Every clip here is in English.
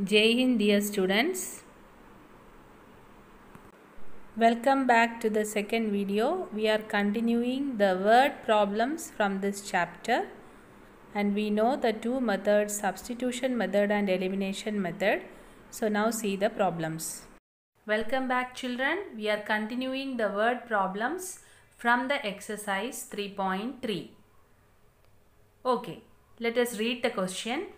Jai Hind, dear students. Welcome back to the second video. We are continuing the word problems from this chapter, and we know the two methods, substitution method and elimination method. So now see the problems. Welcome back, children. We are continuing the word problems from the exercise 3.3. Okay, let us read the question.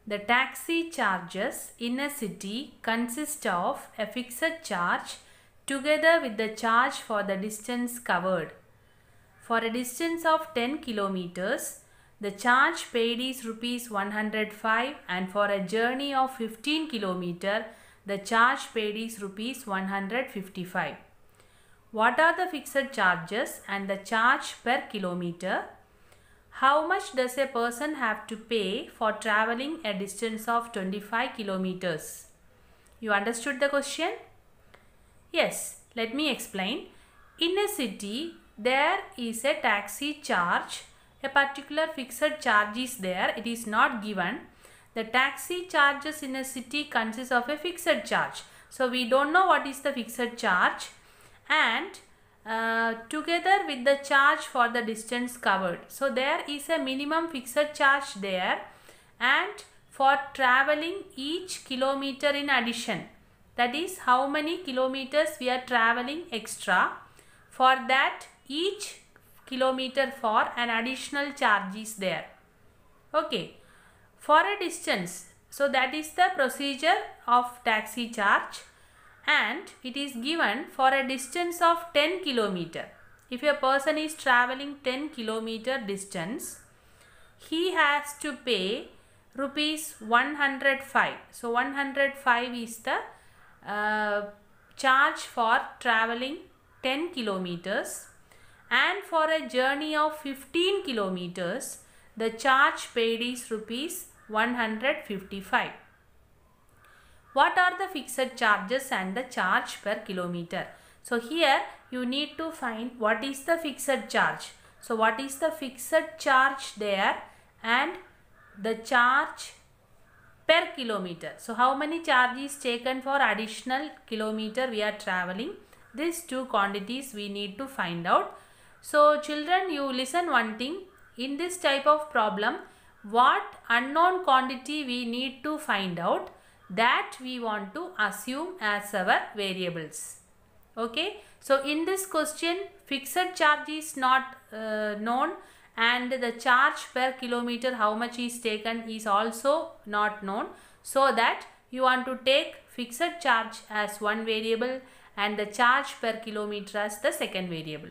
The taxi charges in a city consist of a fixed charge together with the charge for the distance covered. For a distance of 10 kilometers, the charge paid is rupees 105, and for a journey of 15 kilometers, the charge paid is rupees 155. What are the fixed charges and the charge per kilometer? How much does a person have to pay for traveling a distance of 25 kilometers? You understood the question? Yes, let me explain. In a city, there is a taxi charge. A particular fixed charge is there. It is not given. The taxi charges in a city consists of a fixed charge. So, we don't know what is the fixed charge, and together with the charge for the distance covered. So there is a minimum fixed charge there, and for traveling each kilometer in addition, that is how many kilometers we are traveling extra, for that each kilometer for an additional charge is there. Okay, for a distance, so that is the procedure of taxi charge, and it is given for a distance of 10 kilometer. If a person is traveling 10 kilometer distance, he has to pay rupees 105. So 105 is the charge for traveling 10 kilometers, and for a journey of 15 kilometers, the charge paid is rupees 155. What are the fixed charges and the charge per kilometer? So here you need to find what is the fixed charge. So what is the fixed charge there and the charge per kilometer. So how many charge is taken for additional kilometer we are traveling? These two quantities we need to find out. So children, you listen one thing. In this type of problem, what unknown quantity we need to find out, that we want to assume as our variables. Okay, so in this question, fixed charge is not known, and the charge per kilometer how much is taken is also not known. So that you want to take fixed charge as one variable and the charge per kilometer as the second variable.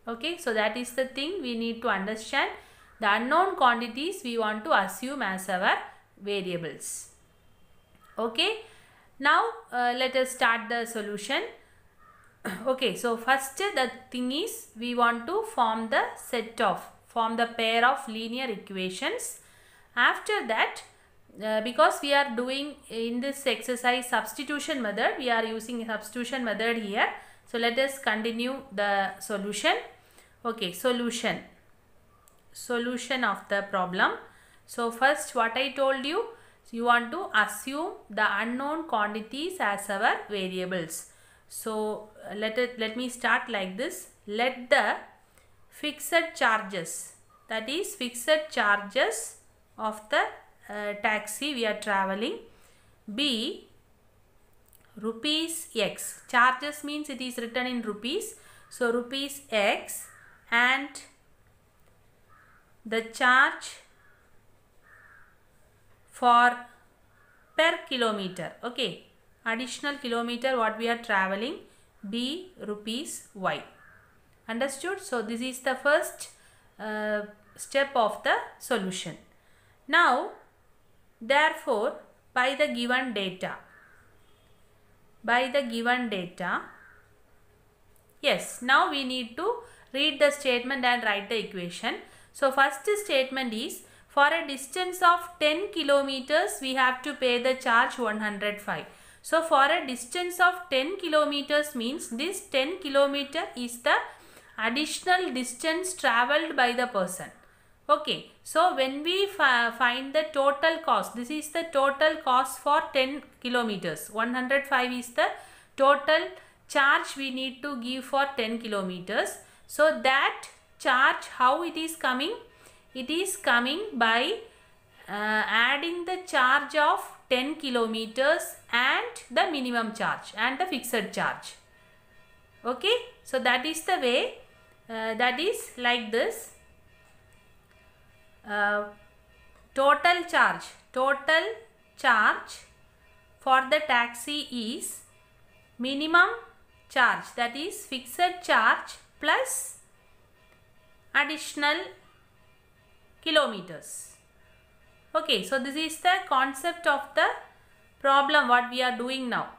Okay, so that is the thing we need to understand. The unknown quantities we want to assume as our variables. Okay, now let us start the solution. Okay, so first the thing is we want to form the pair of linear equations. After that, because we are doing in this exercise substitution method, we are using substitution method here. So let us continue the solution. Okay, solution of the problem. So first what I told you, you want to assume the unknown quantities as our variables. So let me start like this. Let the fixed charges, that is fixed charges of the taxi we are traveling, be rupees X. Charges means it is written in rupees. So rupees X, and the charge for per kilometer, okay, additional kilometer what we are traveling, be rupees Y. Understood? So this is the first step of the solution. Now therefore by the given data, yes, now we need to read the statement and write the equation. So first statement is, for a distance of 10 kilometers, we have to pay the charge 105. So for a distance of 10 kilometers means this 10 kilometer is the additional distance travelled by the person. Okay, so when we find the total cost, this is the total cost for 10 kilometers. 105 is the total charge we need to give for 10 kilometers. So that charge, how it is coming? It is coming by adding the charge of 10 kilometers and the minimum charge and the fixed charge. Okay, so that is the way, that is like this. Total charge for the taxi is minimum charge, that is fixed charge plus additional kilometers. Okay, so this is the concept of the problem what we are doing now.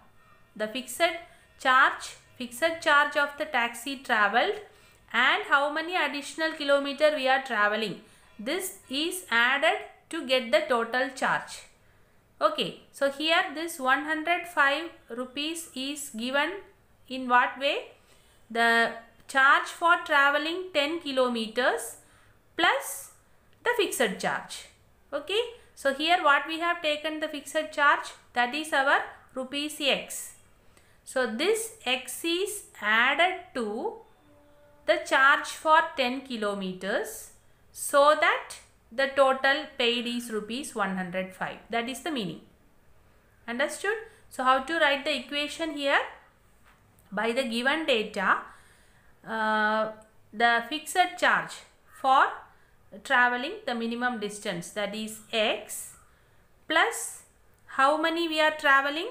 The fixed charge of the taxi traveled and how many additional kilometer we are traveling. This is added to get the total charge. Okay, so here this 105 rupees is given in what way? The charge for traveling 10 kilometers plus the fixed charge. Okay, so here what we have taken the fixed charge, that is our rupees X. So this X is added to the charge for 10 kilometers. So that the total paid is rupees 105. That is the meaning. Understood? So how to write the equation here? By the given data, the fixed charge for traveling the minimum distance, that is X, plus how many we are traveling?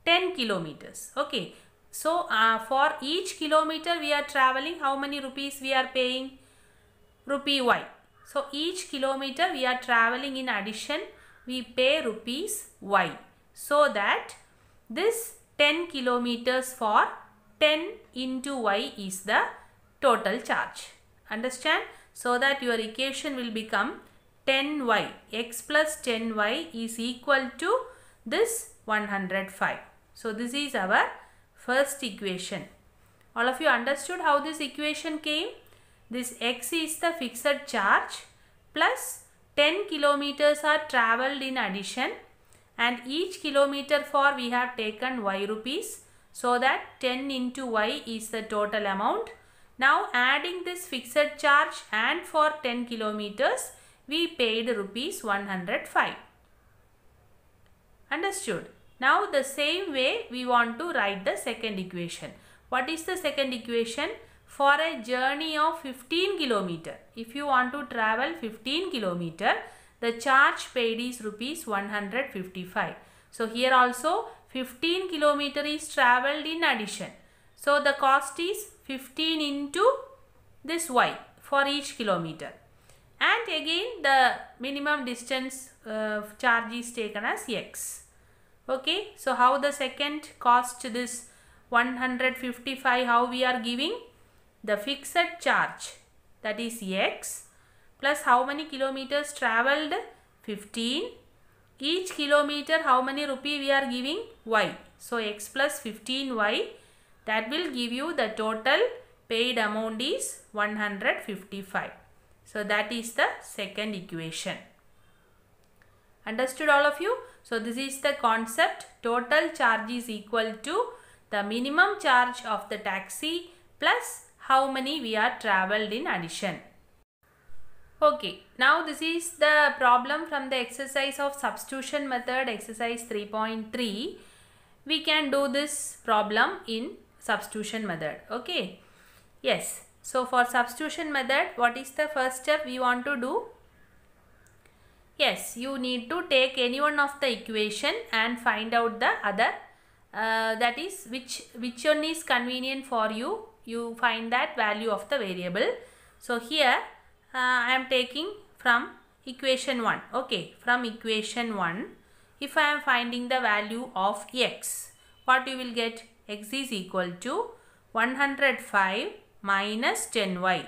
10 kilometers. Okay. So for each kilometer we are traveling, how many rupees we are paying? Rupee Y. So each kilometer we are traveling, in addition we pay rupees Y. So that this 10 kilometers for 10 into Y is the total charge. Understand? So that your equation will become 10Y. X plus 10Y is equal to this 105. So this is our first equation. All of you understood how this equation came? This X is the fixed charge plus 10 kilometers are travelled in addition, and each kilometer for we have taken Y rupees. So that 10 into Y is the total amount. Now adding this fixed charge, and for 10 kilometers we paid rupees 105. Understood? Now the same way we want to write the second equation. What is the second equation? For a journey of 15 kilometer, if you want to travel 15 kilometer, the charge paid is rupees 155. So here also 15 kilometer is travelled in addition. So the cost is 15 into this Y for each kilometer. And again the minimum distance charge is taken as X. Okay, so how the second cost, this 155, how we are giving? The fixed charge, that is X, plus how many kilometers travelled? 15. Each kilometer how many rupee we are giving? Y. So X plus 15Y, that will give you the total paid amount is 155. So that is the second equation. Understood all of you? So this is the concept. Total charge is equal to the minimum charge of the taxi plus how many we are travelled in addition. Okay, now this is the problem from the exercise of substitution method, exercise 3.3. We can do this problem in substitution method. Okay, yes. So for substitution method, what is the first step we want to do? Yes, you need to take any one of the equation and find out the other, that is which one is convenient for you. You find that value of the variable. So here I am taking from equation 1. Okay, from equation 1, if I am finding the value of X, what you will get? X is equal to 105 minus 10Y.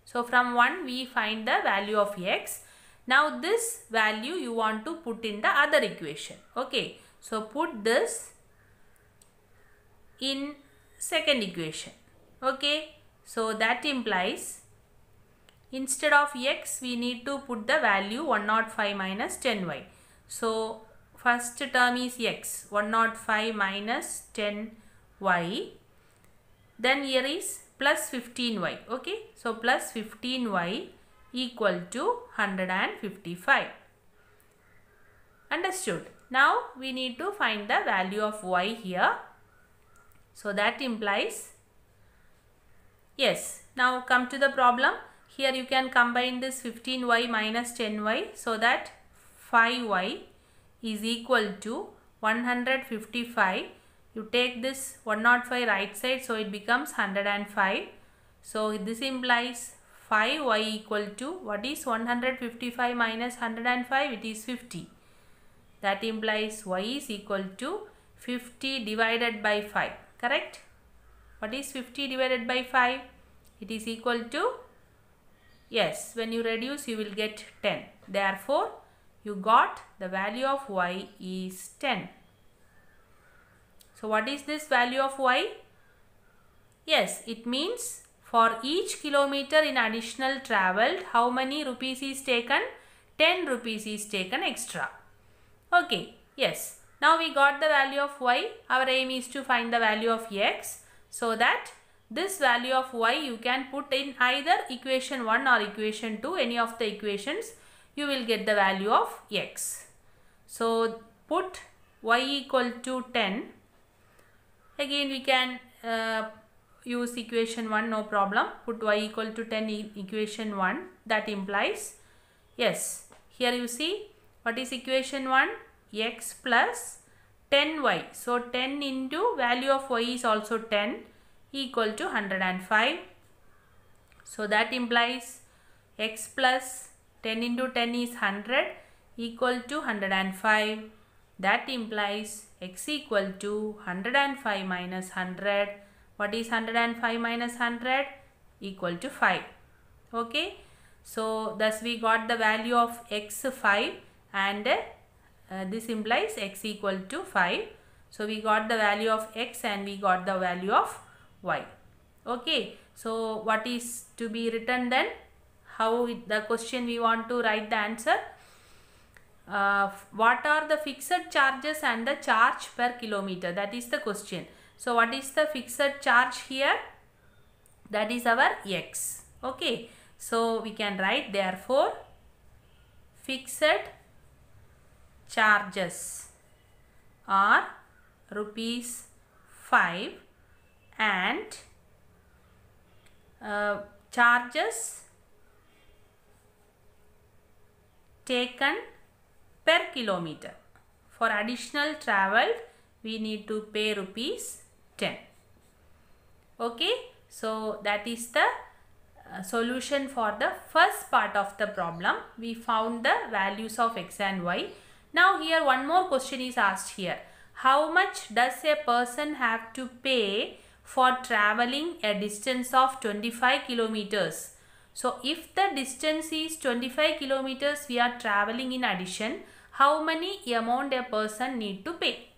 So from 1 we find the value of X. Now this value you want to put in the other equation. Okay, so put this in second equation. Okay, so that implies instead of x we need to put the value 105 minus 10y. So first term is x, 105 minus 10y. Then here is plus 15y. Okay, so plus 15y equal to 155. Understood? Now we need to find the value of y here. So that implies, yes, now come to the problem. Here you can combine this 15y minus 10y, so that 5y is equal to 155. You take this 105 right side, so it becomes 105. So this implies 5y equal to, what is 155 minus 105? It is 50. That implies y is equal to 50 divided by 5. Correct? What is 50 divided by 5? It is equal to, yes, when you reduce you will get 10. Therefore, you got the value of y is 10. So what is this value of y? Yes, it means for each kilometer in additional travelled, how many rupees is taken? 10 rupees is taken extra. Okay, yes. Now we got the value of y. Our aim is to find the value of x. So that this value of y you can put in either equation 1 or equation 2. Any of the equations, you will get the value of x. So put y equal to 10. Again we can use equation 1, no problem. Put y equal to 10 in equation 1. That implies, yes, here you see, what is equation 1? X plus 10y. So 10 into value of y is also 10 equal to 105. So that implies x plus 10 into 10 is 100 equal to 105. That implies x equal to 105 minus 100. What is 105 minus 100? Equal to 5. Okay. So thus we got the value of x 5 and this implies x equal to 5. So we got the value of x and we got the value of y. Okay. So what is to be written then? How the question we want to write the answer? What are the fixed charges and the charge per kilometer? That is the question. So what is the fixed charge here? That is our x. Okay. So we can write, therefore fixed charges are rupees 5 and charges taken per kilometer. For additional travel we need to pay rupees 10. Okay, so that is the solution for the first part of the problem. We found the values of x and y. Now here one more question is asked here. How much does a person have to pay for traveling a distance of 25 kilometers? So if the distance is 25 kilometers we are traveling in addition, how many amount a person need to pay?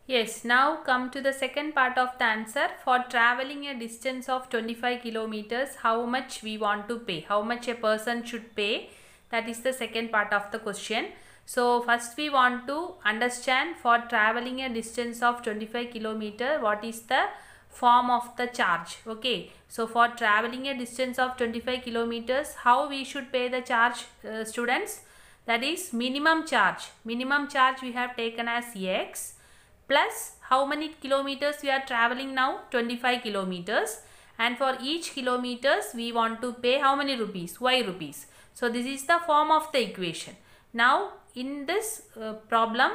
Yes, now come to the second part of the answer. For traveling a distance of 25 kilometers, how much we want to pay? How much a person should pay? That is the second part of the question. So first we want to understand, for traveling a distance of 25 kilometers, what is the form of the charge? Okay, so for traveling a distance of 25 kilometers, how we should pay the charge, students? That is minimum charge. Minimum charge we have taken as x plus how many kilometers we are traveling now? 25 kilometers. And for each kilometers we want to pay how many rupees? Y rupees. So this is the form of the equation. Now in this problem,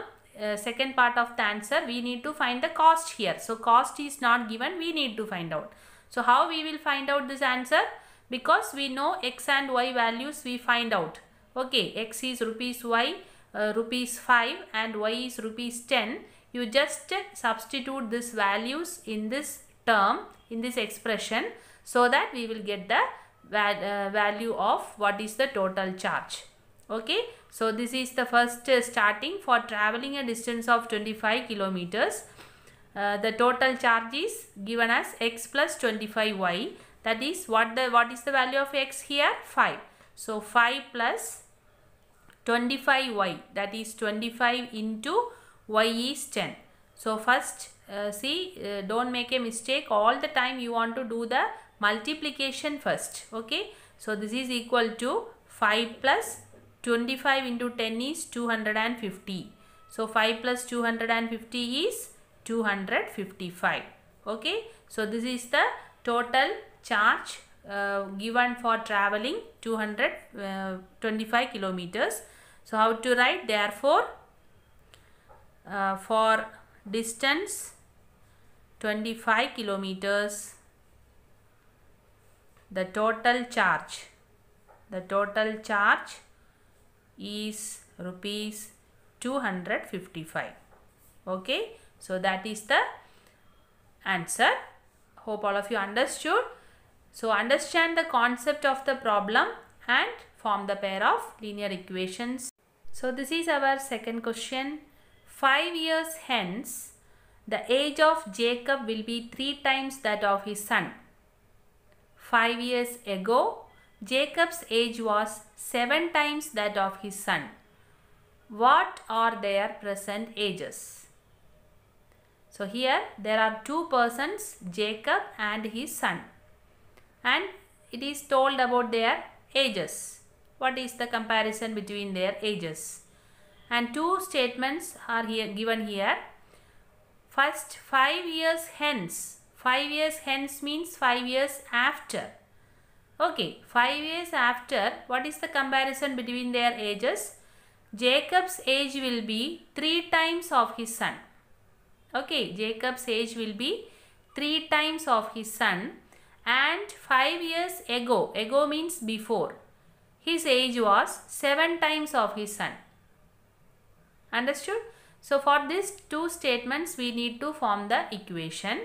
second part of the answer, we need to find the cost here. So cost is not given, we need to find out. So how we will find out this answer? Because we know x and y values, we find out. Okay, x is rupees 5 and y is rupees 10. You just substitute these values in this term, in this expression, so that we will get the value of what is the total charge. Okay, so this is the first starting. For traveling a distance of 25 kilometers, the total charge is given as x plus 25y. That is what is the value of x here? 5. So 5 plus 25y, that is 25 into y is 10. So first don't make a mistake. All the time you want to do the multiplication first. Okay. So this is equal to 5 plus 25 into 10 is 250. So 5 plus 250 is 255. Okay. So this is the total charge given for traveling 225 kilometers. So how to write? Therefore, for distance 25 kilometers, the total charge is rupees 255. Okay. So that is the answer. Hope all of you understood. So understand the concept of the problem and form the pair of linear equations. So this is our second question. 5 years hence, the age of Jacob will be 3 times that of his son. 5 years ago, Jacob's age was 7 times that of his son. What are their present ages? So here there are two persons, Jacob and his son, and it is told about their ages. What is the comparison between their ages? And two statements are here given here. First, 5 years hence. 5 years hence means 5 years after. Okay, 5 years after, what is the comparison between their ages? Jacob's age will be 3 times of his son. Okay, Jacob's age will be 3 times of his son, and 5 years ago means before, his age was 7 times of his son. Understood? So for these two statements we need to form the equation.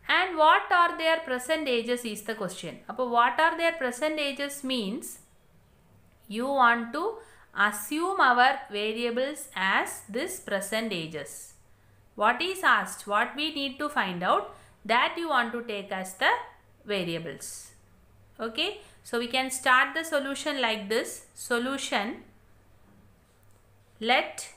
And what are their present ages is the question. Appo what are their present ages means you want to assume our variables as this present ages. What is asked, what we need to find out, that you want to take as the variables. Okay. So we can start the solution like this. Solution, let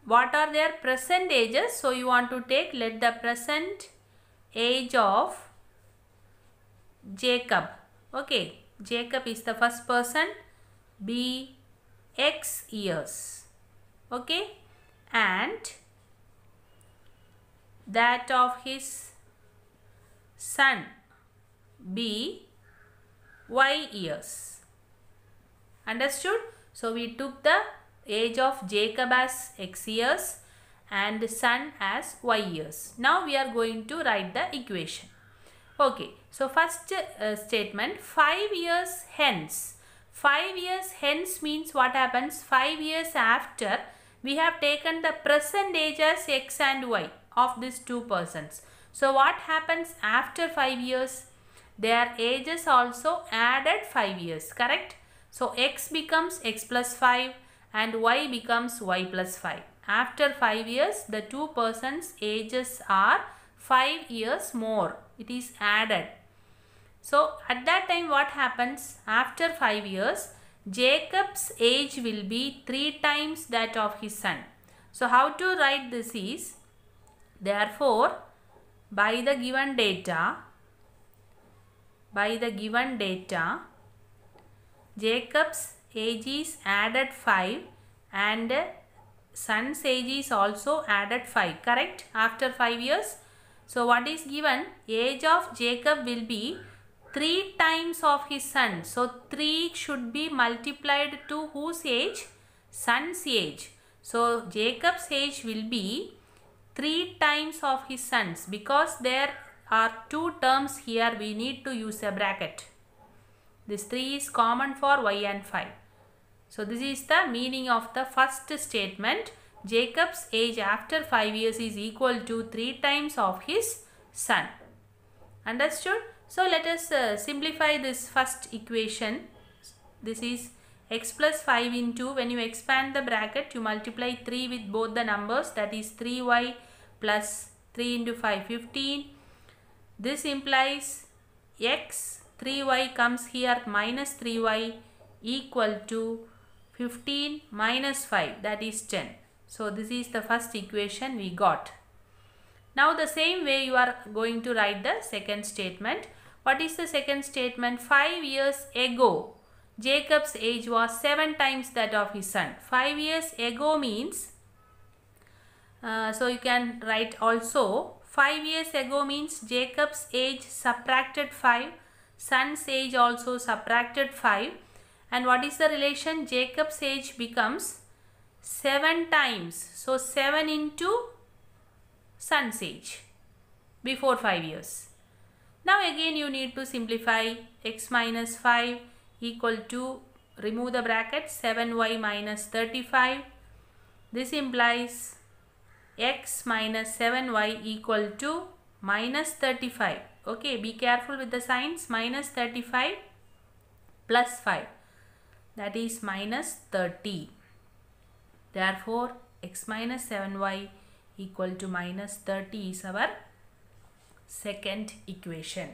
what are their present ages? So you want to take, let the present age of Jacob, okay, Jacob is the first person, be x years, okay, and that of his son be y years. Understood? So we took the age of Jacob as x years and son as y years. Now we are going to write the equation. Okay, so first statement, 5 years hence. 5 years hence means what happens? 5 years after, we have taken the present age as x and y of these two persons. So what happens after 5 years? Their ages also added 5 years, correct? So x becomes x plus 5 and y becomes y plus 5. After 5 years, the two persons' ages are 5 years more. It is added. So at that time what happens? After 5 years, Jacob's age will be 3 times that of his son. So how to write this is, therefore, by the given data, Jacob's age is added 5 and son's age is also added 5, correct? After 5 years. So what is given? Age of Jacob will be 3 times of his son. So 3 should be multiplied to whose age? Son's age. So Jacob's age will be 3 times of his son's. Because there are two terms here, we need to use a bracket. This 3 is common for y and 5. So this is the meaning of the first statement. Jacob's age after 5 years is equal to 3 times of his son. Understood? So let us simplify this first equation. This is x plus 5 into, when you expand the bracket, you multiply 3 with both the numbers, that is 3y plus 3 into 5, 15. This implies x 3y comes here minus 3y equal to 15 minus 5, that is 10. So this is the first equation we got. Now the same way you are going to write the second statement. What is the second statement? 5 years ago, Jacob's age was 7 times that of his son. 5 years ago means, so you can write also 5 years ago means Jacob's age subtracted 5, son's age also subtracted 5. And what is the relation? Jacob's age becomes 7 times. So 7 into son's age before 5 years. Now again you need to simplify. X minus 5 equal to, remove the bracket, 7y minus 35. This implies x minus 7y equal to minus 35. Okay, be careful with the signs. Minus 35 plus 5, that is minus 30. Therefore, x minus 7y equal to minus 30 is our second equation.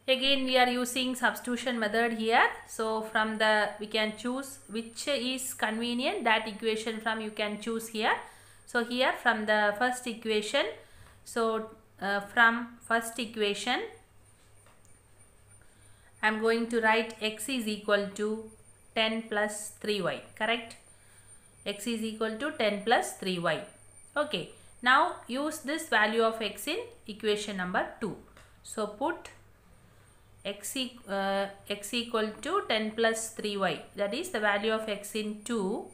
Again we are using substitution method here. So from the, we can choose which is convenient, that equation from you can choose here. So here from the first equation, so from first equation I am going to write x is equal to 10 plus 3y, correct? X is equal to 10 plus 3y. Okay, now use this value of x in equation number 2. So put x equal to 10 plus 3y, that is the value of x in 2.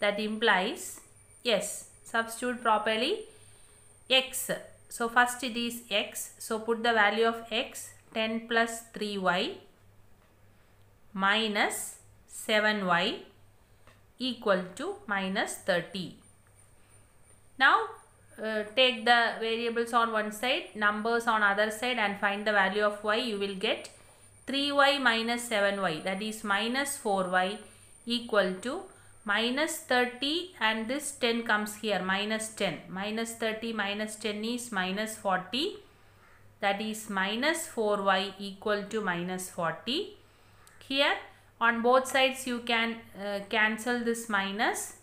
That implies, yes, substitute properly, x. So first it is x, so put the value of x 10 plus 3y minus 7y equal to minus 30. Now take the variables on one side, numbers on other side, and find the value of y. You will get 3y minus 7y, that is minus 4y equal to minus 30, and this 10 comes here, minus 10. Minus 30 minus 10 is minus 40, that is minus 4y equal to minus 40. Here on both sides you can cancel this minus,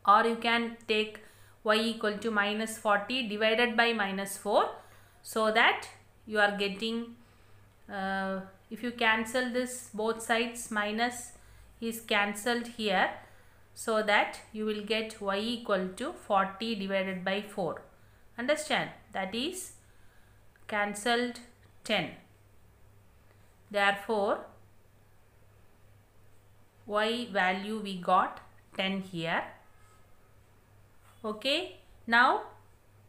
or you can take y equal to minus 40 divided by minus 4, so that you are getting, if you cancel this both sides, minus is cancelled here, so that you will get y equal to 40 divided by 4. Understand? That is cancelled 10. Therefore y value we got 10 here. Okay, now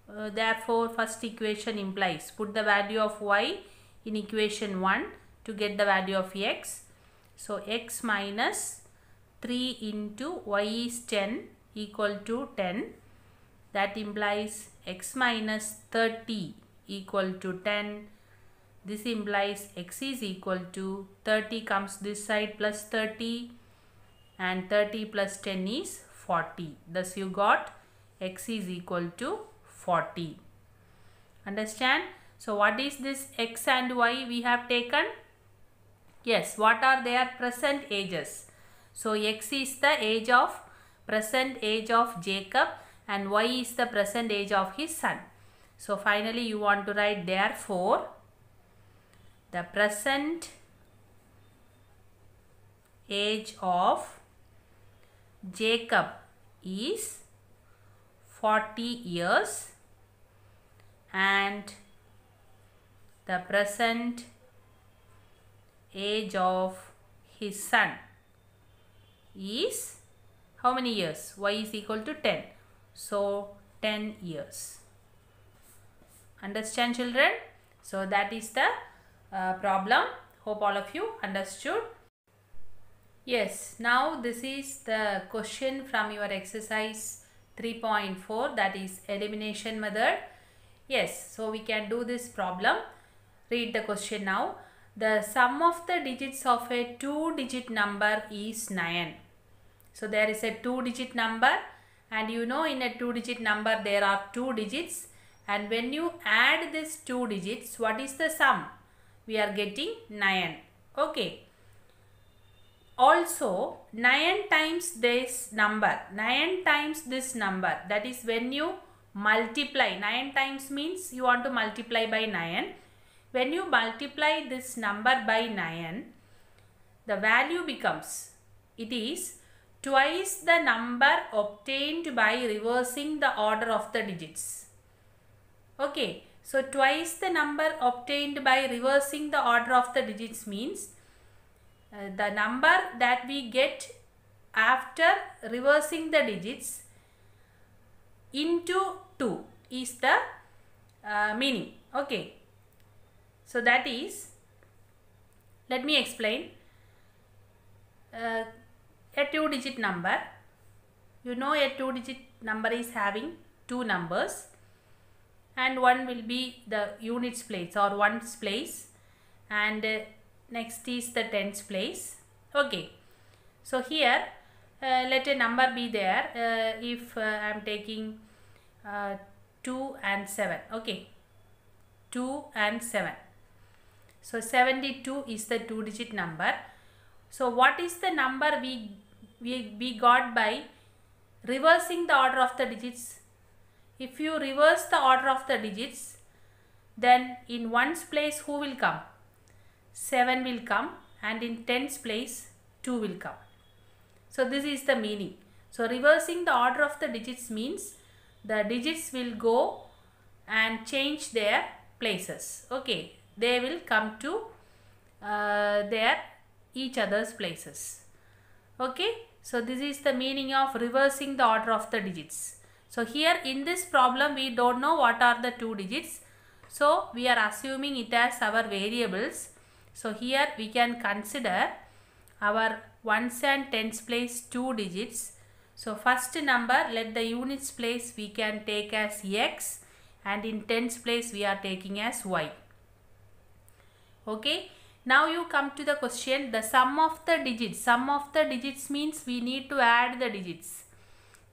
therefore first equation implies, put the value of y in equation 1 to get the value of x. So x minus 3 into y is 10 equal to 10. That implies x minus 30 equal to 10. This implies x is equal to 30 comes this side plus 30, and 30 plus 10 is 40. Thus you got x is equal to 40. Understand? So what is this x and y we have taken? Yes, what are their present ages? So x is the age of, present age of Jacob, and y is the present age of his son. So finally you want to write, therefore the present age of Jacob is 40 years and the present age of his son is how many years? Y is equal to 10. So 10 years. Understand, children? So that is the problem. Hope all of you understood. Yes, now this is the question from your exercise 3.4, that is elimination method. Yes, so we can do this problem. Read the question now. The sum of the digits of a 2-digit number is 9. So there is a 2-digit number, and you know in a 2-digit number there are 2 digits, and when you add these two digits, what is the sum? We are getting 9. Okay. Also 9 times this number, 9 times this number, that is when you multiply, 9 times means you want to multiply by 9. When you multiply this number by 9, the value becomes, it is twice the number obtained by reversing the order of the digits. Okay, so twice the number obtained by reversing the order of the digits means the number that we get after reversing the digits into 2 is the meaning. Okay, so that is, let me explain. A 2-digit number, you know, a 2-digit number is having 2 numbers and one will be the units place or ones place, and next is the tens place. Okay, so here let a number be there. If I am taking 2 and 7, okay, 2 and 7, so 72 is the 2-digit number. So what is the number we got by reversing the order of the digits? If you reverse the order of the digits, then in ones place who will come? 7 will come, and in tens place 2 will come. So this is the meaning. So reversing the order of the digits means the digits will go and change their places. Okay, they will come to their each other's places. Okay, so this is the meaning of reversing the order of the digits. So here in this problem we don't know what are the 2 digits, so we are assuming it as our variables. So here we can consider our ones and tens place 2 digits. So first number, let the units place we can take as x, and in tens place we are taking as y. Okay, now you come to the question, the sum of the digits. Sum of the digits means we need to add the digits,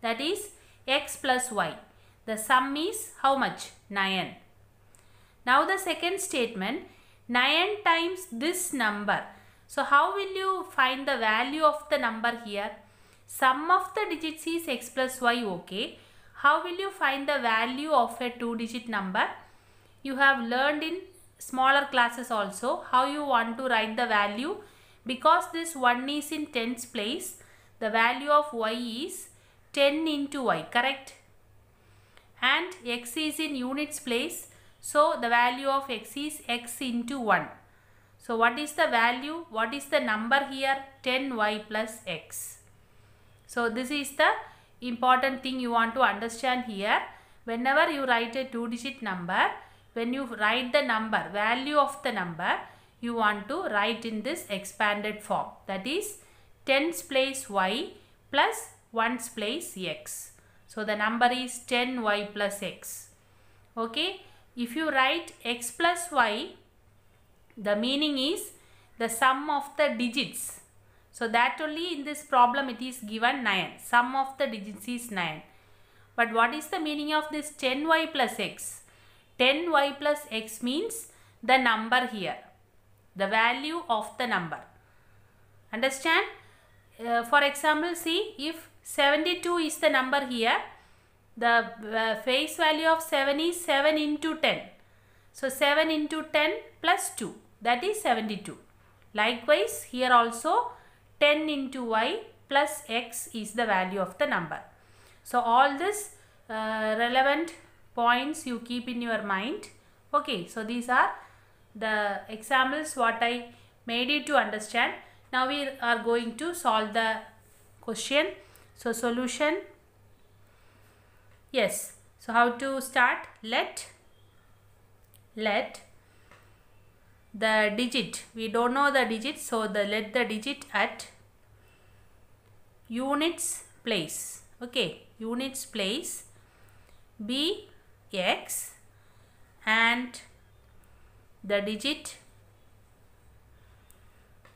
that is x plus y. The sum is how much? 9. Now the second statement, 9 times this number. So how will you find the value of the number here? Sum of the digits is x plus y, okay. How will you find the value of a 2-digit number? You have learned in smaller classes also how you want to write the value. Because this 1 is in tens place, the value of y is 10 into y, correct? And x is in units place, so the value of x is x into 1. So what is the value? What is the number here? 10y plus x. So this is the important thing you want to understand here. Whenever you write a 2-digit number, when you write the number, value of the number, you want to write in this expanded form. That is tens place y plus ones place x. So the number is 10y plus x. Okay. If you write x plus y, the meaning is the sum of the digits. So that only in this problem it is given 9. Sum of the digits is 9. But what is the meaning of this 10y plus x? 10y plus x means the number here, the value of the number. Understand? For example, see, if 72 is the number here, the face value of 7 is 7 into 10. So 7 into 10 plus 2, that is 72. Likewise, here also 10 into y plus x is the value of the number. So all this relevant points you keep in your mind. Okay, so these are the examples what I made you to understand. Now we are going to solve the question. So solution, yes. So how to start? Let the digit, we don't know the digit, so let the digit at units place, okay, units place be x, and the digit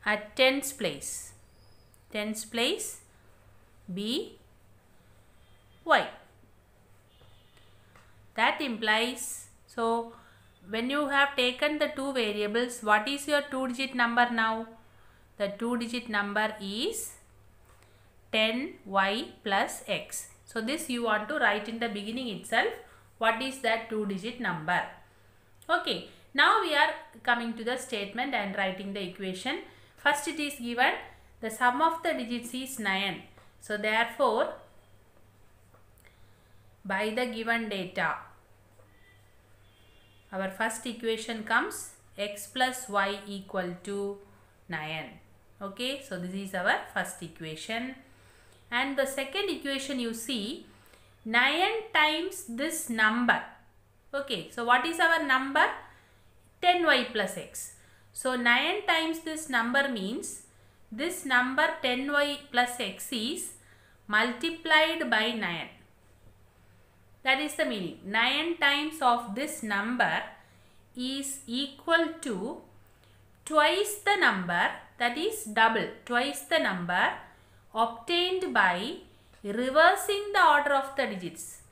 at tens place be y. That implies, so when you have taken the two variables, what is your 2-digit number now? The 2-digit number is 10y plus x. So this you want to write in the beginning itself. What is that 2-digit number? Okay. Now we are coming to the statement and writing the equation. First it is given the sum of the digits is 9. So therefore, by the given data, our first equation comes x plus y equal to 9. Okay, so this is our first equation. And the second equation you see 9 times this number. Okay, so what is our number? 10y plus x. So 9 times this number means this number 10y plus x is multiplied by 9. That is the meaning. 9 times of this number is equal to twice the number, that is double, twice the number obtained by reversing the order of the digits.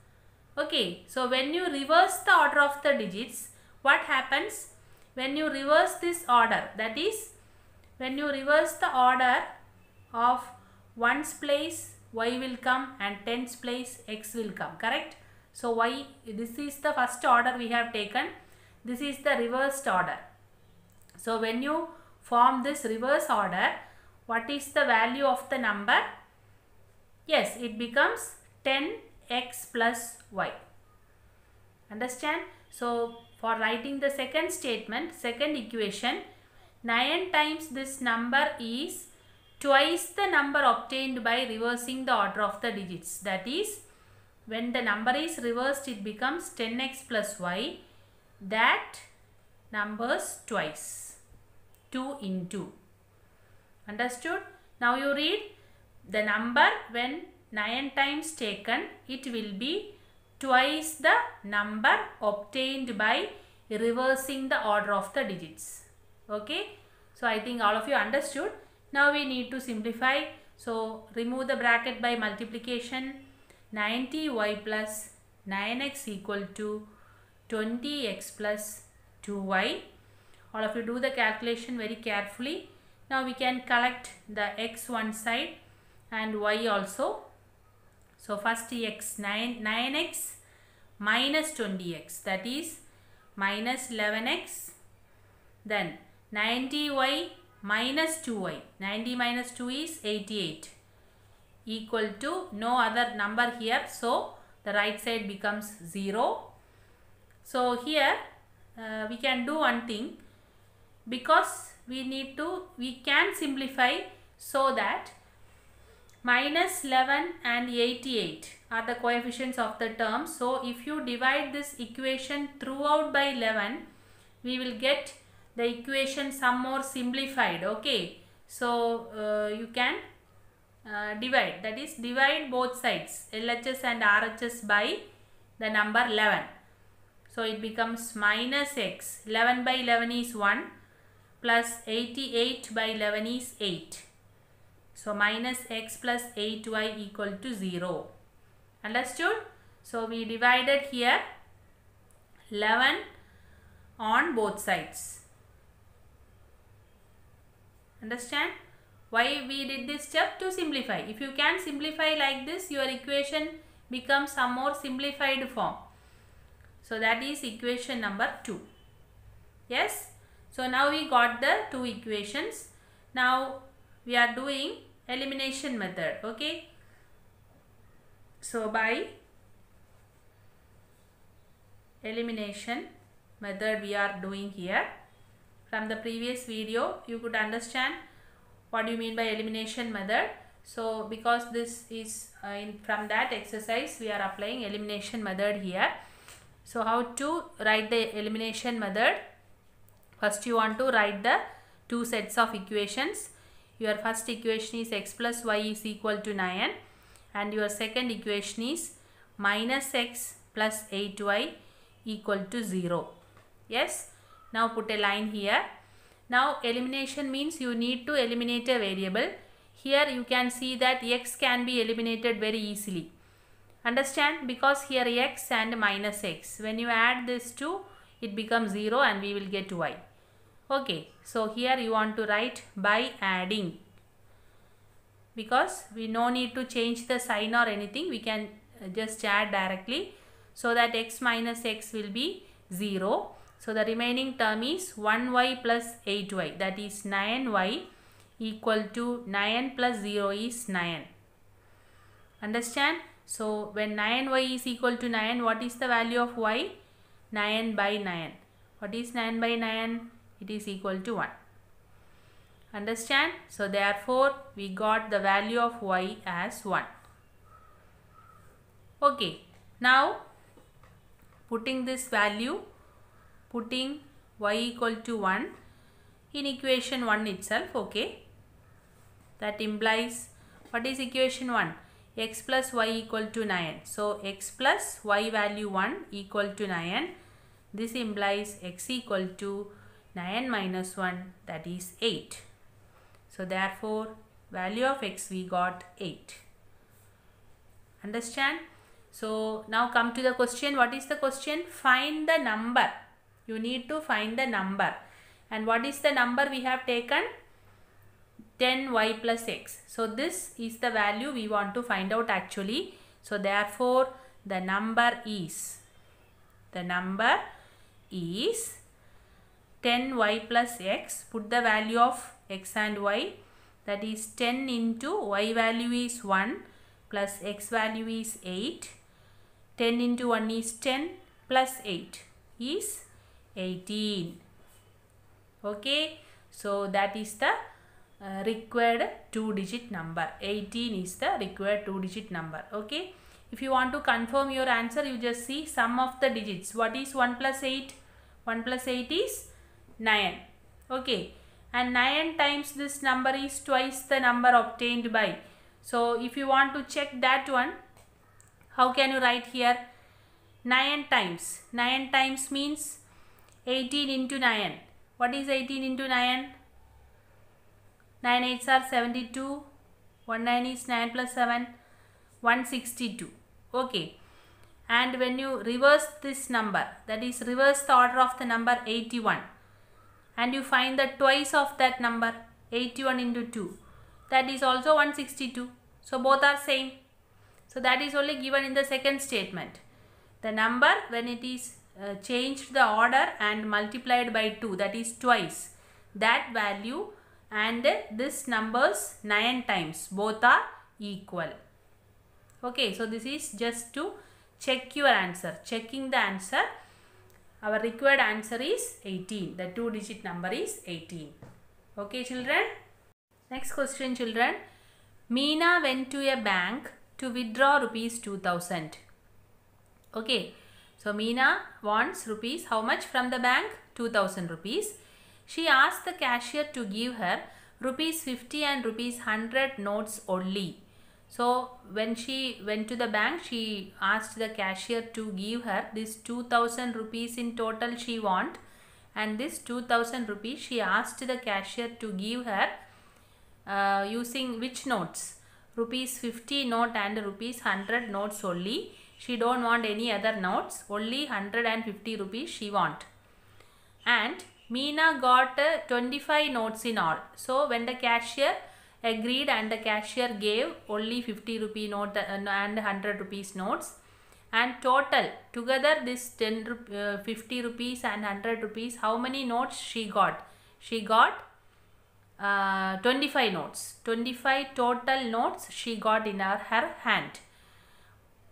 Okay, so when you reverse the order of the digits, what happens? When you reverse this order, that is when you reverse the order of 1's place y will come and 10's place x will come, correct? So y, this is the first order we have taken, this is the reversed order. So when you form this reverse order, what is the value of the number? Yes, it becomes 10x plus y. Understand? So for writing the second statement, second equation, 9 times this number is twice the number obtained by reversing the order of the digits. That is, when the number is reversed, it becomes 10x plus y. That numbers twice, 2 into. Understood? Now you read the number when 9 times taken, it will be twice the number obtained by reversing the order of the digits. Okay, so I think all of you understood. Now we need to simplify. So remove the bracket by multiplication. 90y plus 9x equal to 20x plus 2y. All of you do the calculation very carefully. Now we can collect the x one side and y also. So first x 9x minus 20x, that is minus 11x. Then 90y minus 2y. 90 minus 2 is 88 equal to no other number here. So the right side becomes 0. So here we can do one thing, because we can simplify so that minus 11 and 88 are the coefficients of the term. So if you divide this equation throughout by 11, we will get the equation some more simplified. Okay, so you can divide, that is divide both sides, LHS and RHS, by the number 11. So it becomes minus x, 11 by 11 is 1, plus 88 by 11 is 8. So minus x plus 8y equal to 0. Understood? So we divided here 11 on both sides. Understand? Why we did this step? To simplify. If you can simplify like this, your equation becomes some more simplified form. So that is equation number 2. Yes? So now we got the two equations. Now we are doing elimination method. Okay? So by elimination method we are doing here. From the previous video you could understand what do you mean by elimination method. So because this is from that exercise we are applying elimination method here. So how to write the elimination method? First you want to write the two sets of equations. Your first equation is x plus y is equal to 9 and your second equation is minus x plus 8y equal to 0. Yes. Now put a line here. Now elimination means you need to eliminate a variable. Here you can see that x can be eliminated very easily. Understand? Because here x and minus x. When you add this 2, it becomes 0 and we will get y. Okay, so here you want to write by adding. Because we no need to change the sign or anything. We can just add directly. So that x minus x will be 0. So the remaining term is 1y plus 8y. That is 9y equal to 9 plus 0 is 9. Understand? So when 9y is equal to 9, what is the value of y? 9 by 9. What is 9 by 9? It is equal to 1. Understand? So therefore we got the value of y as 1. Okay. Now putting this value, putting y equal to 1 in equation 1 itself. Okay. That implies, what is equation 1? X plus y equal to 9. So x plus y value 1 equal to 9. This implies x equal to 9 minus 1, that is 8. So therefore value of x we got 8. Understand? So now come to the question. What is the question? Find the number. You need to find the number. And what is the number we have taken? 10y plus x. So this is the value we want to find out actually. So therefore the number is 10y plus x. Put the value of x and y. That is 10 into y value is 1 plus x value is 8. 10 into 1 is 10 plus 8 is 18. Okay. So that is the required 2-digit number. 18 is the required 2-digit number. Okay. If you want to confirm your answer, you just see sum of the digits. What is 1 plus 8? 1 plus 8 is 9. Okay. And 9 times this number is twice the number obtained by. So if you want to check that one, how can you write here? 9 times. 9 times means 18 into 9. What is 18 into 9? 9 8s are 72. 1 9 is 9 plus 7. 162. Okay. And when you reverse this number, that is reverse the order of the number 81. And you find the twice of that number, 81 into 2. That is also 162. So both are same. So that is only given in the second statement. The number when it is changed the order and multiplied by 2, that is twice. That value and this numbers 9 times, both are equal. Okay, so this is just to check your answer. Checking the answer. Our required answer is 18. The 2-digit number is 18. Okay, children. Next question, children. Meena went to a bank to withdraw rupees 2000. Okay. So Meena wants rupees, how much from the bank? 2000 rupees. She asked the cashier to give her rupees 50 and rupees 100 notes only. So when she went to the bank, she asked the cashier to give her this 2000 rupees in total she want, and this 2000 rupees she asked the cashier to give her using which notes? Rupees 50 note and rupees 100 notes only. She don't want any other notes, only 150 rupees she want. And Meena got 25 notes in all. So when the cashier agreed and the cashier gave only 50 rupee note and 100 rupees notes, and total together this 50 rupees and 100 rupees, how many notes she got? She got 25 notes. 25 total notes she got in her hand.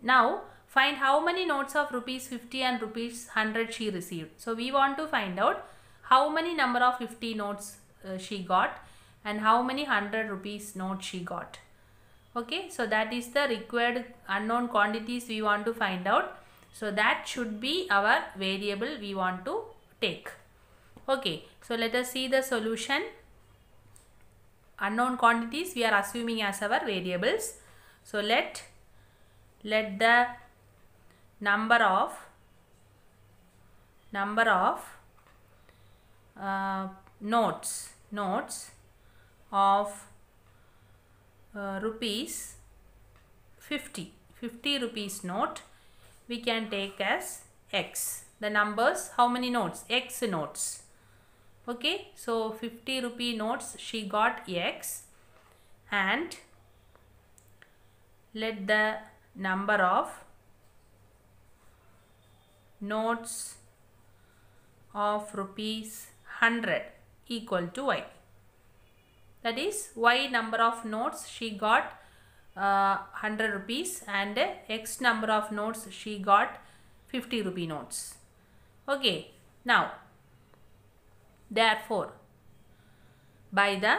Now find how many notes of rupees 50 and rupees 100 she received. So we want to find out how many number of 50 notes she got and how many 100 rupees notes she got. Okay, so that is the required unknown quantities we want to find out. So that should be our variable we want to take. Okay, so let us see the solution. Unknown quantities we are assuming as our variables. So let the number of notes of rupees 50 50 rupees note we can take as X. The numbers, how many notes? X notes. Okay, so 50 rupee notes she got X, and let the number of notes of rupees 100 equal to Y. That is, Y number of notes she got 100 rupees, and X number of notes she got 50 rupee notes. Okay, now therefore by the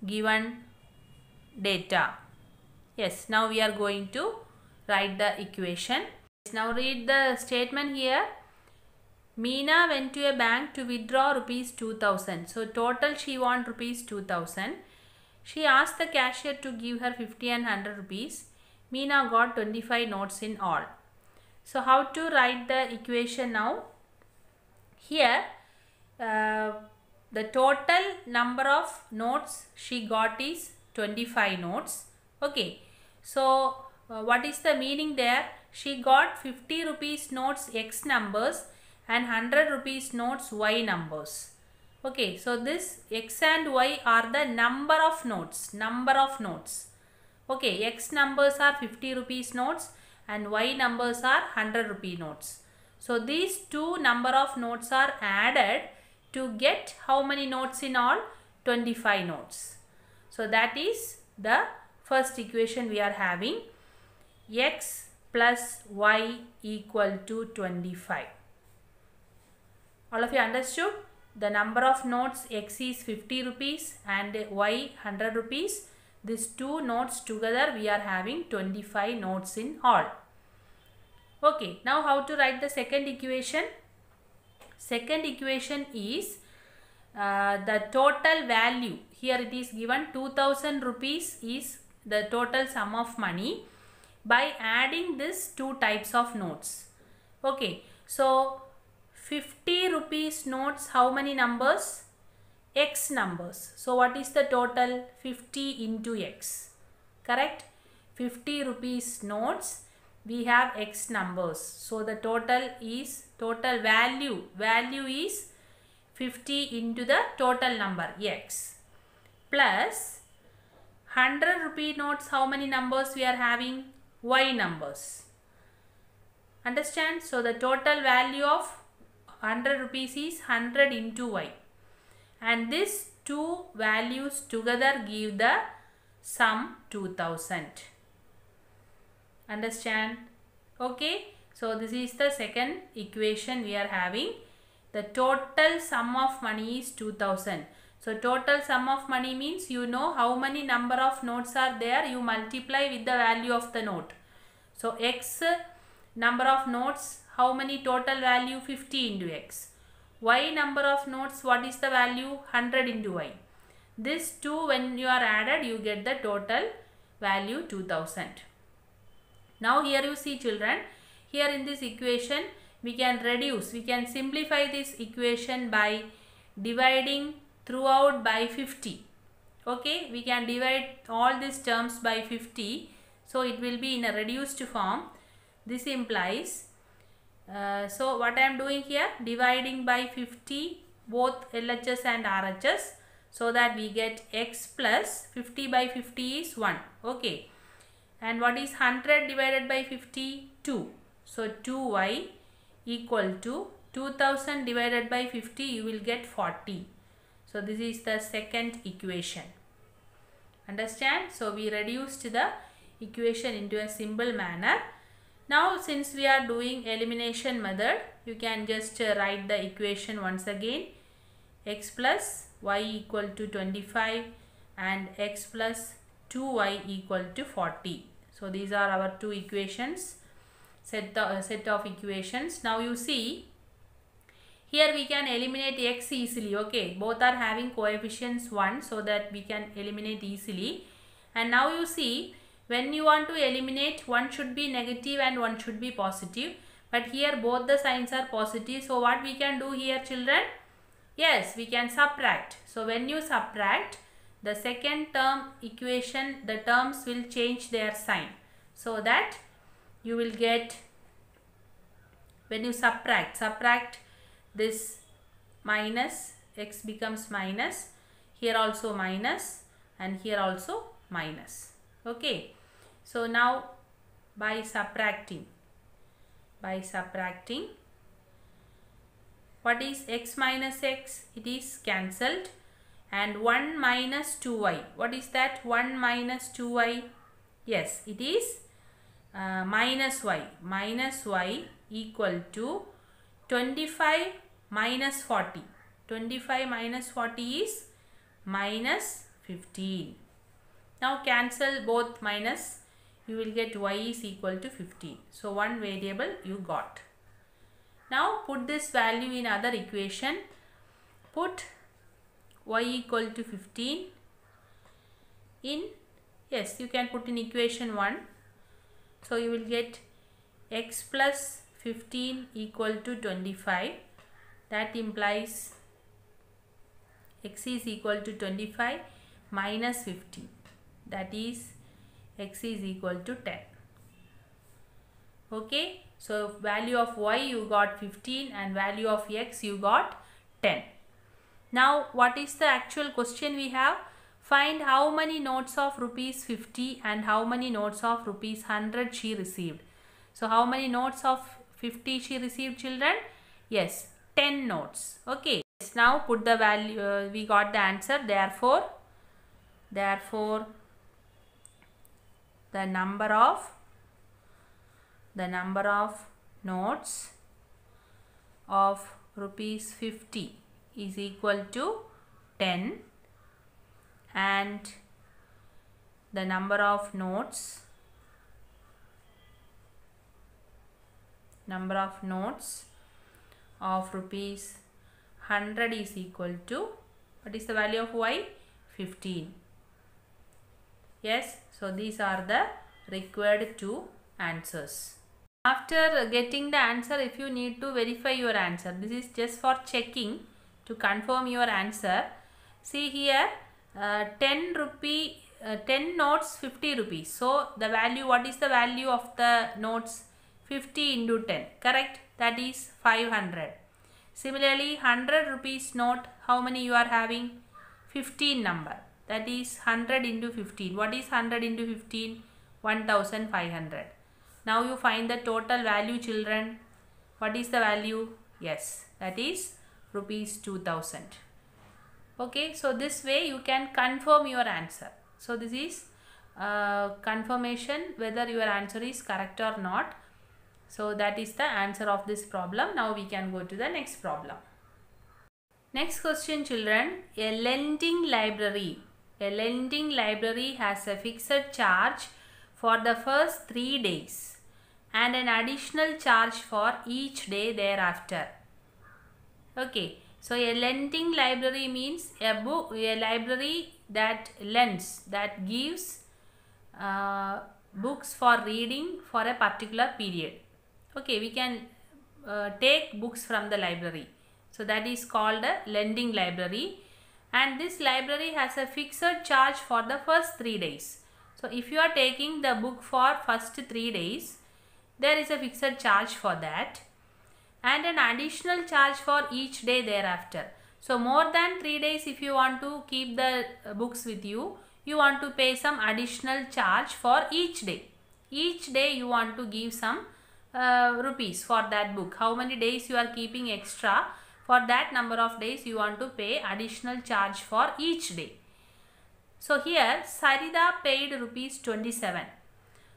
given data, yes, now we are going to write the equation. Now read the statement here. Meena went to a bank to withdraw rupees 2000. So total she want rupees 2000. She asked the cashier to give her 50 and 100 rupees. Meena got 25 notes in all. So how to write the equation now? Here the total number of notes she got is 25 notes. Okay. So what is the meaning there? She got 50 rupees notes X numbers and 100 rupees notes Y numbers. Okay, so this X and Y are the number of notes. Okay, X numbers are 50 rupees notes and Y numbers are 100 rupee notes. So these two number of notes are added to get how many notes in all? 25 notes. So that is the first equation we are having. X plus Y equal to 25. All of you understood? The number of notes X is 50 rupees and Y 100 rupees. These two notes together we are having 25 notes in all. Okay, now how to write the second equation? Second equation is the total value. Here it is given 2000 rupees is the total sum of money by adding this two types of notes. Okay, so 50 rupees notes, how many numbers? X numbers. So what is the total? 50 into X. Correct? 50 rupees notes, we have X numbers. So the total value is 50 into the total number X, plus 100 rupee notes, how many numbers we are having? Y numbers. Understand? So the total value of 100 rupees is 100 into Y, and these two values together give the sum 2000. Understand? Okay, so this is the second equation we are having. The total sum of money is 2000. So total sum of money means you know how many number of notes are there, you multiply with the value of the note. So X number of notes, how many total value? 50 into X. Y number of notes, what is the value? 100 into Y. This two when you are added, you get the total value 2000. Now here you see children, here in this equation we can reduce, we can simplify this equation by dividing throughout by 50. Okay, we can divide all these terms by 50. So it will be in a reduced form. This implies, so what I am doing here, dividing by 50 both LHS and RHS, so that we get X plus 50 by 50 is 1. Okay. And what is 100 divided by 50? 2. So 2Y equal to 2000 divided by 50, you will get 40. So this is the second equation. Understand? So we reduced the equation into a simple manner. Now since we are doing elimination method, you can just write the equation once again. X plus Y equal to 25 and X plus 2Y equal to 40. So these are our two equations, set of equations. Now you see, here we can eliminate X easily. Okay, both are having coefficients 1, so that we can eliminate easily. And now you see, when you want to eliminate, one should be negative and one should be positive. But here both the signs are positive. So what we can do here children? Yes, we can subtract. So when you subtract, the second term equation, the terms will change their sign, so that you will get, when you subtract this minus, x becomes minus, here also minus, and here also minus. Okay, so now by subtracting, what is x minus x? It is cancelled. And 1 minus 2y, what is that? 1 minus 2y, yes, it is minus y equal to 25 minus 40. 25 minus 40 is minus 15. Now cancel both minus, you will get y is equal to 15. So one variable you got. Now put this value in other equation. Put y equal to 15 in, yes, you can put in equation 1. So you will get x plus 15 equal to 25. That implies x is equal to 25 minus 15. That is x is equal to 10. Okay, so value of y you got 15 and value of x you got 10. Now what is the actual question we have? Find how many notes of rupees 50 and how many notes of rupees 100 she received. So how many notes of 50 she received, children? Yes, 10 notes. Okay, now put the value, we got the answer. Therefore the number of notes of rupees 50 is equal to 10, and the number of notes of rupees 100 is equal to, what is the value of y? 15. Yes, so these are the required two answers. After getting the answer, if you need to verify your answer, this is just for checking to confirm your answer. See here, 10 notes 50 rupees. So the value, what is the value of the notes? 50 into 10, correct? That is 500. Similarly, 100 rupees note, how many you are having? 15 number. That is 100 into 15. What is 100 into 15? 1500. Now you find the total value, children. What is the value? Yes, that is rupees 2000. Okay, so this way you can confirm your answer. So this is confirmation whether your answer is correct or not. So that is the answer of this problem. Now we can go to the next problem. Next question, children. A lending library has a fixed charge for the first 3 days and an additional charge for each day thereafter. Okay, so a lending library means a library that lends, that gives books for reading for a particular period. Okay, we can take books from the library. So that is called a lending library, and this library has a fixed charge for the first 3 days. So if you are taking the book for first 3 days, there is a fixed charge for that and an additional charge for each day thereafter. So more than 3 days, if you want to keep the books with you, you want to pay some additional charge for each day. Each day you want to give some rupees for that book. How many days you are keeping extra, for that number of days you want to pay additional charge for each day. So here Sarida paid rupees 27.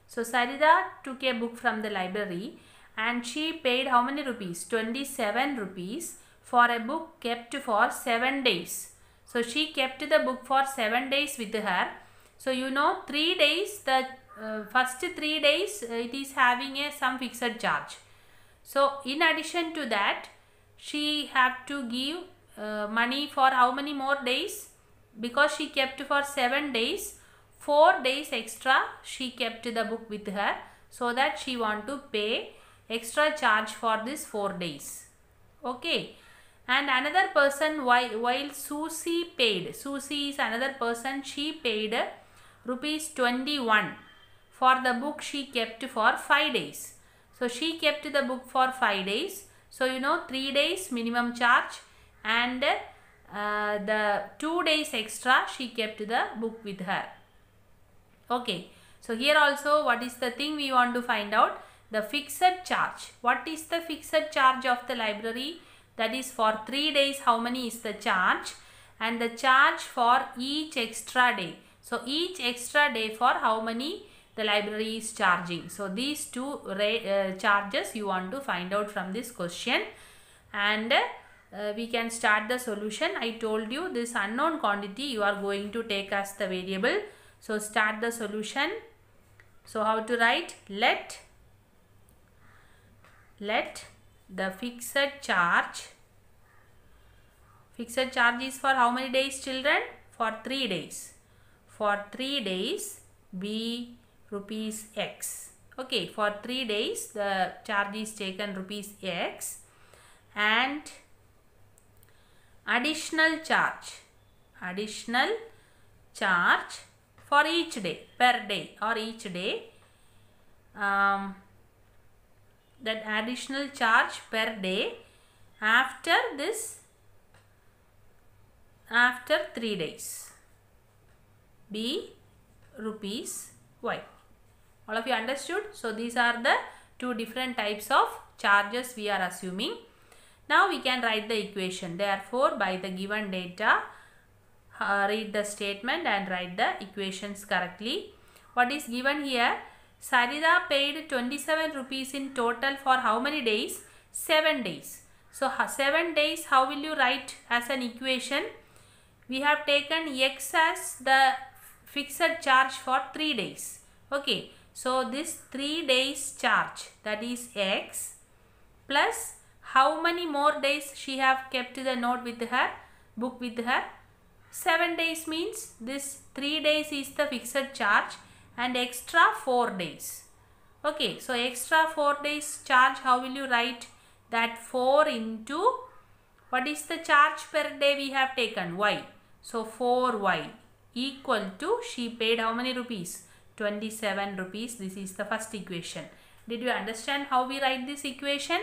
So Sarida took a book from the library and she paid how many rupees? 27 rupees for a book kept for 7 days. So she kept the book for 7 days with her. So you know 3 days, the first 3 days it is having some fixed charge. So in addition to that, she have to give money for how many more days? Because she kept for 7 days, 4 days extra she kept the book with her, so that she want to pay extra charge for this 4 days. Okay, And another person, while Susie paid, Susie is another person, she paid rupees 21 for the book she kept for 5 days. So she kept the book for 5 days. So 3 days minimum charge, and the 2 days extra she kept the book with her. Okay, so here also what is the thing we want to find out? The fixed charge. What is the fixed charge of the library? That is for 3 days how many is the charge, and the charge for each extra day. So each extra day for how many the library is charging. So these two charges you want to find out from this question, and we can start the solution. I told you this unknown quantity you are going to take as the variable. So start the solution. So how to write? Let the fixed charge is for how many days, children? For 3 days. For 3 days be rupees X. Okay, for 3 days the charge is taken rupees X, and additional charge for each day, per day or each day, that additional charge per day after 3 days be rupees Y. All of you understood? So these are the two different types of charges we are assuming. Now we can write the equation. Therefore, by the given data, read the statement and write the equations correctly. What is given here? Sarida paid 27 rupees in total for how many days? 7 days. So 7 days, how will you write as an equation? We have taken X as the fixed charge for 3 days. Okay. So this 3 days charge, that is X, plus how many more days she have kept the note with her, book with her? 7 days means this 3 days is the fixed charge, and extra 4 days. Okay, so extra 4 days charge, how will you write? That 4 into, what is the charge per day we have taken? Y. So 4Y equal to, she paid how many rupees? 27 rupees. This is the first equation. Did you understand how we write this equation?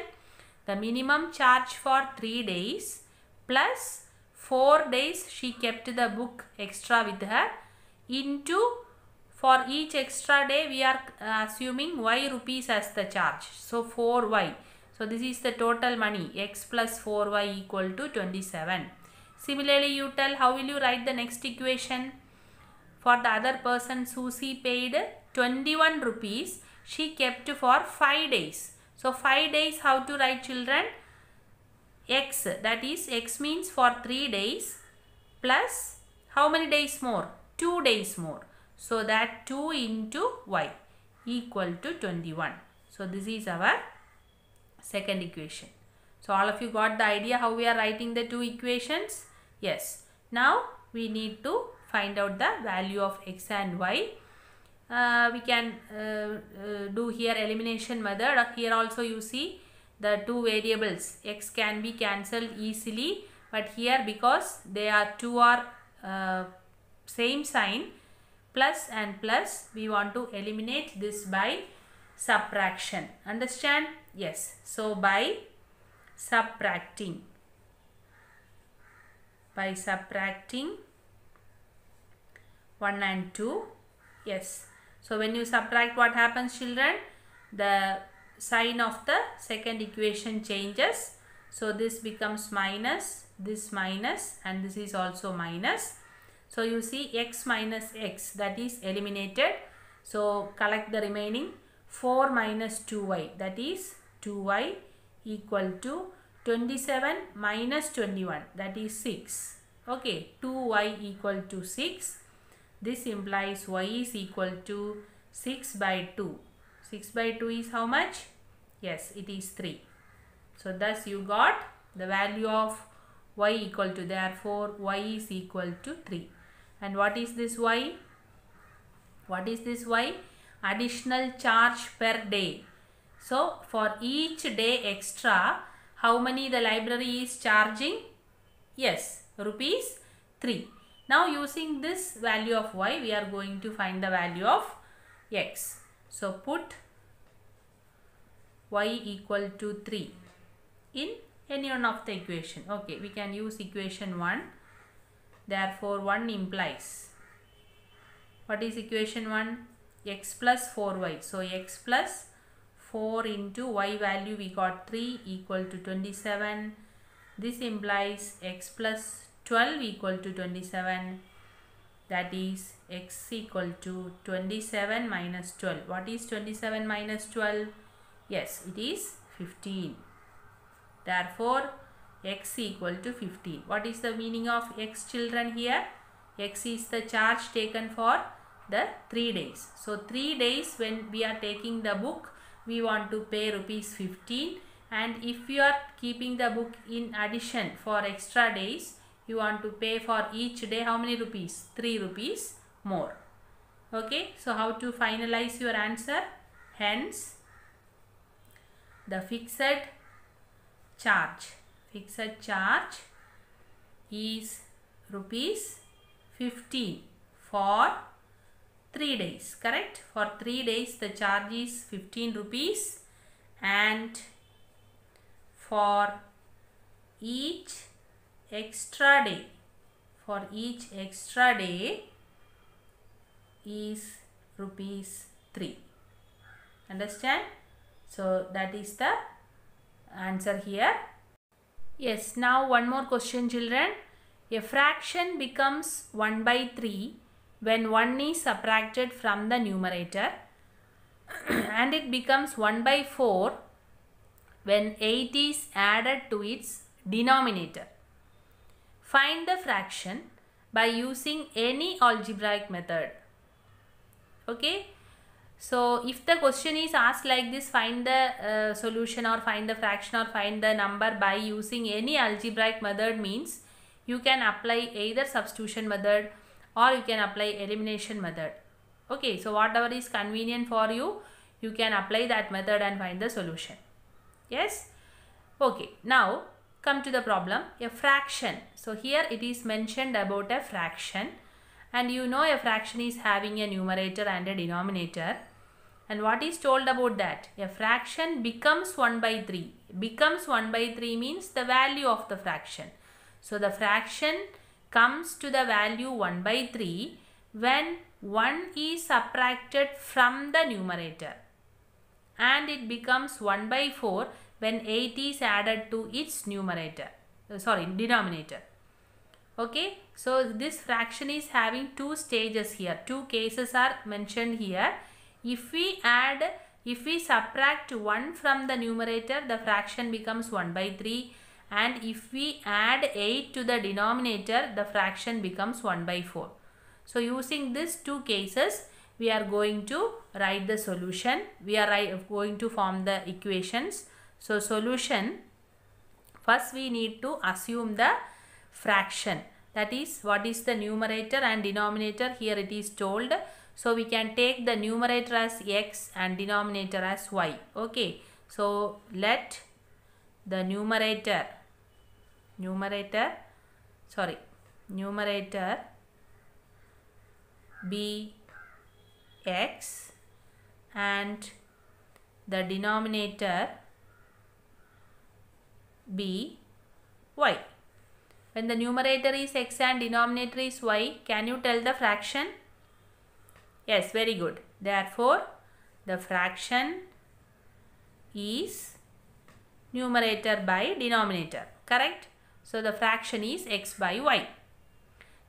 The minimum charge for 3 days plus 4 days she kept the book extra with her, into, for each extra day we are assuming Y rupees as the charge. So 4Y. So this is the total money. X plus 4Y equal to 27. Similarly, you tell how will you write the next equation? For the other person, Susie paid 21 rupees. She kept for 5 days. So 5 days, how to write, children? X, that is X means for 3 days plus how many days more? 2 days more. So that 2 into Y equal to 21. So this is our second equation. So all of you got the idea how we are writing the two equations? Yes. Now we need to find out the value of X and Y. We can do here elimination method. Here also you see the two variables X can be cancelled easily, but here because they are two are same sign, plus and plus, we want to eliminate this by subtraction. Understand? Yes. So by subtracting 1 and 2. Yes. So when you subtract, what happens, children? The sign of the second equation changes. So this becomes minus, this minus, and this is also minus. So you see X minus X, that is eliminated. So collect the remaining. 4 minus 2Y, that is 2Y equal to 27 minus 21, that is 6. Okay, 2Y equal to 6. This implies Y is equal to 6 by 2. 6 by 2 is how much? Yes, it is 3. So thus you got the value of Y equal to, therefore Y is equal to 3. And what is this Y? What is this Y? Additional charge per day. So for each day extra, how many the library is charging? Yes, rupees 3. Now using this value of y, we are going to find the value of x. So put y equal to 3 in any one of the equation. Okay, we can use equation 1. Therefore 1 implies, what is equation 1? X plus 4y. So x plus 4 into y value we got 3 equal to 27. This implies x plus 12 equal to 27. That is x equal to 27 minus 12. What is 27 minus 12? Yes, it is 15. Therefore, x equal to 15. What is the meaning of x, children, here? X is the charge taken for the 3 days. So 3 days when we are taking the book, we want to pay rupees 15. And if you are keeping the book in addition for extra days, you want to pay for each day how many rupees? 3 rupees more. Okay, so how to finalize your answer? Hence, the fixed charge is rupees 15 for 3 days. Correct? For 3 days the charge is 15 rupees, and for each extra day is rupees 3. Understand? So that is the answer here. Yes, now one more question, children. A fraction becomes 1 by 3 when 1 is subtracted from the numerator, and it becomes 1 by 4 when 8 is added to its denominator. Find the fraction by using any algebraic method. Okay. So if the question is asked like this, find the solution or find the fraction or find the number by using any algebraic method, means you can apply either substitution method or you can apply elimination method. Okay, so whatever is convenient for you, you can apply that method and find the solution. Yes. Okay, now come to the problem. A fraction. So here it is mentioned about a fraction, and you know a fraction is having a numerator and a denominator. And what is told about that? A fraction becomes 1 by 3. Becomes 1 by 3 means the value of the fraction. So the fraction comes to the value 1 by 3 when 1 is subtracted from the numerator, and it becomes 1 by 4 when 8 is added to its denominator. Okay, so this fraction is having two stages here. Two cases are mentioned here. If we subtract 1 from the numerator, the fraction becomes 1 by 3. And if we add 8 to the denominator, the fraction becomes 1 by 4. So using these two cases, we are going to write the solution. We are going to form the equations. So solution, first we need to assume the fraction. That is, what is the numerator and denominator? Here it is told. So we can take the numerator as x and denominator as y. Okay. So let the numerator be x and the denominator be y. When the numerator is x and denominator is y, can you tell the fraction? Yes, very good. Therefore, the fraction is numerator by denominator. Correct? So, the fraction is x by y.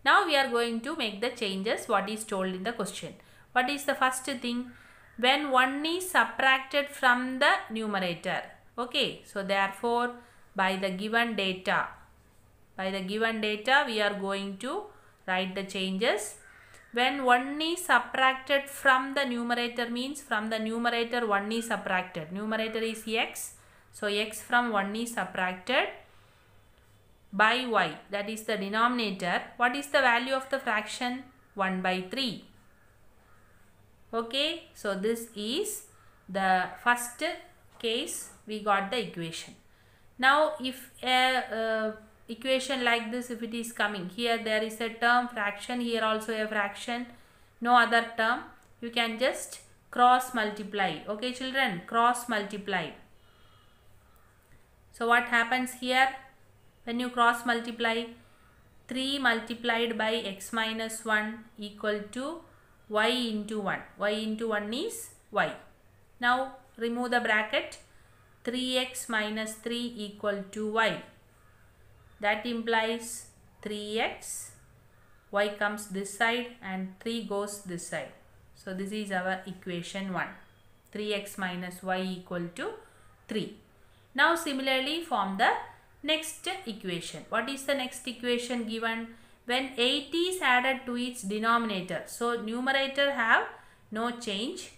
Now, we are going to make the changes what is told in the question. What is the first thing? When 1 is subtracted from the numerator. Okay. So, therefore, by the given data, we are going to write the changes. When 1 is subtracted from the numerator means from the numerator 1 is subtracted. Numerator is x. So, x from 1 is subtracted by y. That is the denominator. What is the value of the fraction? 1 by 3. Okay. So, this is the first case we got the equation. Now if a equation like this, if it is coming, here there is a term fraction, here also a fraction, no other term, you can just cross multiply. Okay children, cross multiply. So what happens here when you cross multiply? 3 multiplied by x minus 1 equal to y into 1. Y into 1 is y. Now remove the bracket. 3x minus 3 equal to y. That implies 3x. Y comes this side and 3 goes this side. So this is our equation 1. 3x minus y equal to 3. Now similarly form the next equation. What is the next equation given? When 8 is added to its denominator. So numerator have no change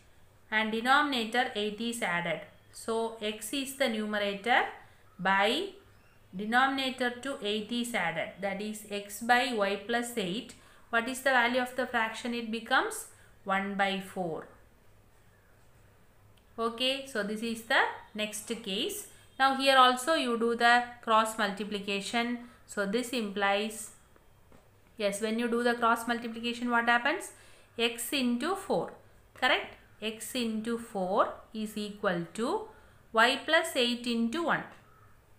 and denominator 8 is added. So x is the numerator, by denominator to 8 is added. That is x by y plus 8. What is the value of the fraction? It becomes 1 by 4. Okay, so this is the next case. Now here also you do the cross multiplication. So this implies, yes, when you do the cross multiplication, what happens? X into 4, correct? X into 4 is equal to y plus 8 into 1.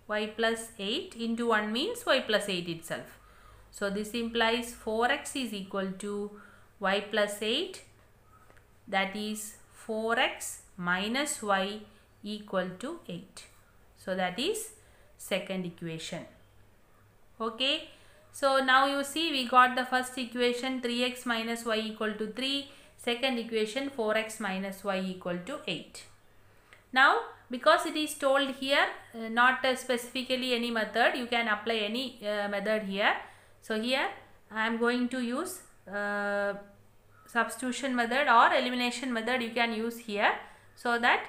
Y plus 8 into 1 means y plus 8 itself. So this implies 4x is equal to y plus 8. That is 4x minus y equal to 8. So that is second equation. Okay. So now you see we got the first equation 3x minus y equal to 3. Second equation 4x minus y equal to 8. Now because it is told here, not specifically any method, you can apply any method here. So here I am going to use substitution method or elimination method, you can use here. So that,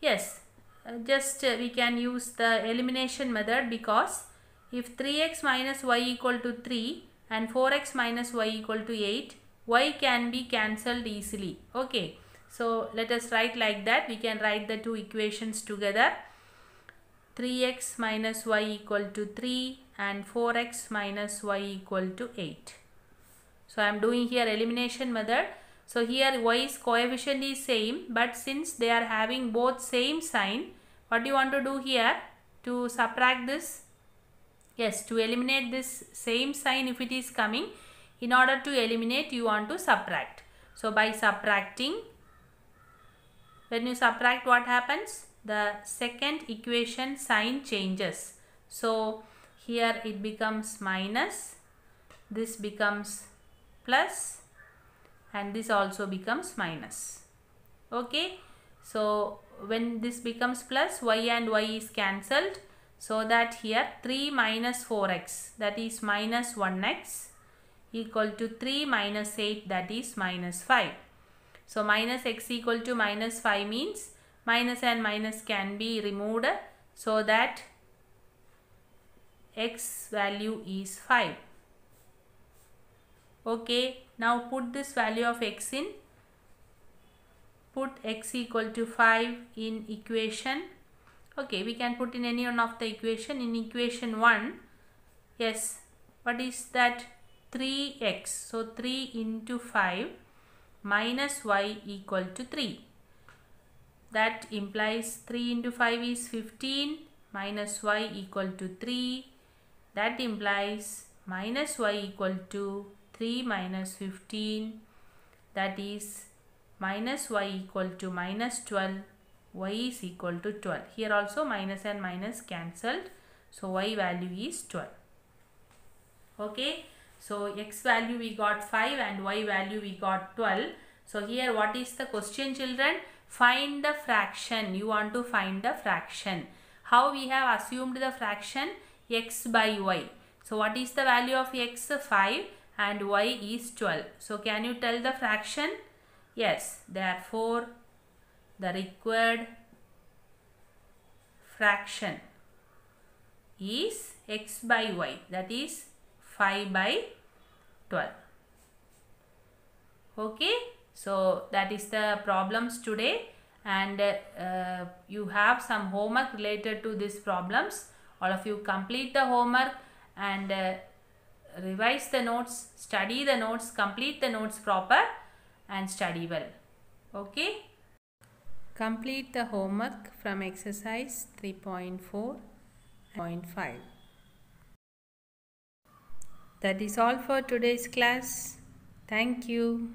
yes, we can use the elimination method, because if 3x minus y equal to 3 and 4x minus y equal to 8, y can be cancelled easily. Okay, so let us write like that. We can write the two equations together. 3x minus y equal to 3 and 4x minus y equal to 8. So I am doing here elimination method. So here y's coefficient is same, but since they are having both same sign, what do you want to do here? To subtract this? Yes, to eliminate this same sign if it is coming, in order to eliminate you want to subtract. So by subtracting, when you subtract, what happens? The second equation sign changes. So here it becomes minus, this becomes plus, and this also becomes minus. Okay, so when this becomes plus, y and y is cancelled, so that here 3 minus 4x, that is minus 1x, equal to 3 minus 8, that is minus 5. So minus x equal to minus 5 means minus and minus can be removed, so that x value is 5. Okay, now put this value of x in. Put x equal to 5 in equation. Okay, we can put in any one of the equation. In equation 1, yes, what is that? 3x. So 3 into 5 minus y equal to 3. That implies 3 into 5 is 15 minus y equal to 3. That implies minus y equal to 3 minus 15. That is minus y equal to minus 12. Y is equal to 12. Here also minus and minus cancelled. So y value is 12. Okay. So x value we got 5 and y value we got 12. So here what is the question, children? Find the fraction. You want to find the fraction. How we have assumed the fraction? X by y. So what is the value of x? 5 and y is 12. So can you tell the fraction? Yes. Therefore the required fraction is x by y, that is 5 by 12. Okay, so that is the problems today, and you have some homework related to these problems. All of you complete the homework and revise the notes, study the notes, complete the notes proper and study well. Okay. Complete the homework from exercise 3.4.5. That is all for today's class. Thank you.